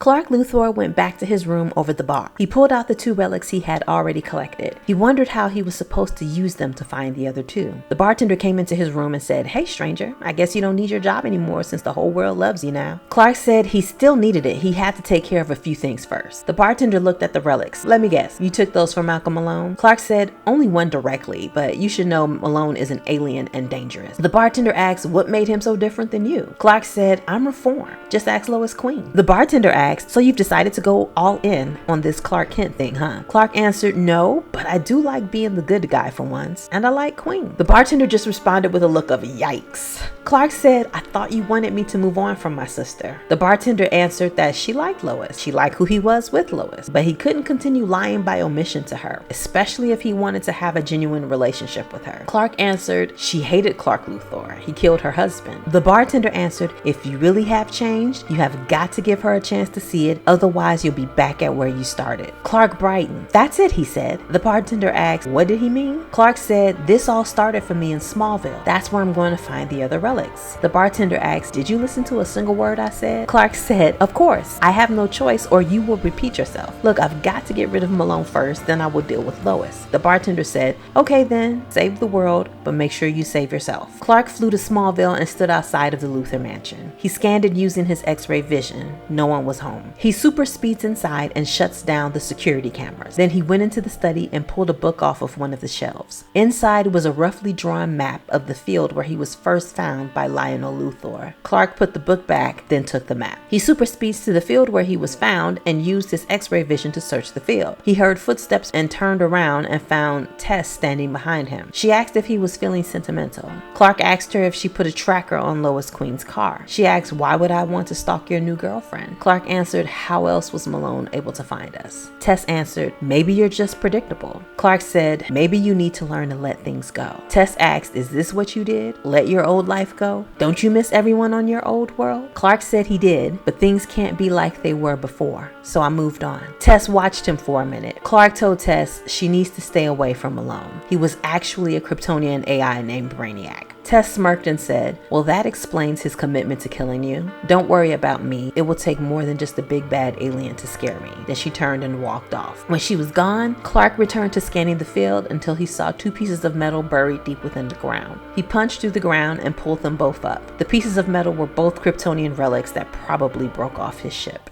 Clark Luthor went back to his room over the bar. He pulled out the 2 relics he had already collected. He wondered how he was supposed to use them to find the other 2. The bartender came into his room and said, "Hey stranger, I guess you don't need your job anymore since the whole world loves you now." Clark said he still needed it. He had to take care of a few things first. The bartender looked at the relics. "Let me guess, you took those from Malcolm Malone?" Clark said, "Only one directly, but you should know Malone is an alien and dangerous." The bartender asked what made him so different than you. Clark said, "I'm reformed. Just ask Lois Queen." The bartender asked, "So you've decided to go all in on this Clark Kent thing, huh?" Clark answered, "No, but I do like being the good guy for once, and I like Queen." The bartender just responded with a look of yikes. Clark said, "I thought you wanted me to move on from my sister." The bartender answered that she liked Lois. She liked who he was with Lois, but he couldn't continue lying by omission to her, especially if he wanted to have a genuine relationship with her. Clark answered she hated Clark Luthor. He killed her husband. The bartender answered, "If you really have changed, you have got to give her a chance to see it, otherwise you'll be back at where you started." Clark brightened. "That's it," he said. The bartender asked, "What did he mean?" Clark said, "This all started for me in Smallville. That's where I'm going to find the other relics." The bartender asked, "Did you listen to a single word I said?" Clark said, "Of course. I have no choice or you will repeat yourself. Look, I've got to get rid of Malone first, then I will deal with Lois." The bartender said, "Okay then, save the world, but make sure you save yourself." Clark flew to Smallville and stood outside of the Luthor mansion. He scanned it using his X-ray vision. No one was home. He super speeds inside and shuts down the security cameras. Then he went into the study and pulled a book off of one of the shelves. Inside was a roughly drawn map of the field where he was first found by Lionel Luthor. Clark put the book back, then took the map. He super speeds to the field where he was found and used his X-ray vision to search the field. He heard footsteps and turned around and found Tess standing behind him. She asked if he was feeling sentimental. Clark asked her if she put a tracker on Lois Queen's car. She asked, "Why would I want to stalk your new girlfriend?" Clark answered, "How else was Malone able to find us?" Tess answered, "Maybe you're just predictable." Clark said, "Maybe you need to learn to let things go." Tess asked, "Is this what you did? Let your old life go? Don't you miss everyone on your old world?" Clark said he did, but things can't be like they were before, so I moved on. Tess watched him for a minute. Clark told Tess she needs to stay away from Malone. He was actually a kryptonian AI named Brainiac. Tess smirked and said, "Well, that explains his commitment to killing you. Don't worry about me. It will take more than just a big bad alien to scare me." Then she turned and walked off. When she was gone, Clark returned to scanning the field until he saw 2 pieces of metal buried deep within the ground. He punched through the ground and pulled them both up. The pieces of metal were both kryptonian relics that probably broke off his ship.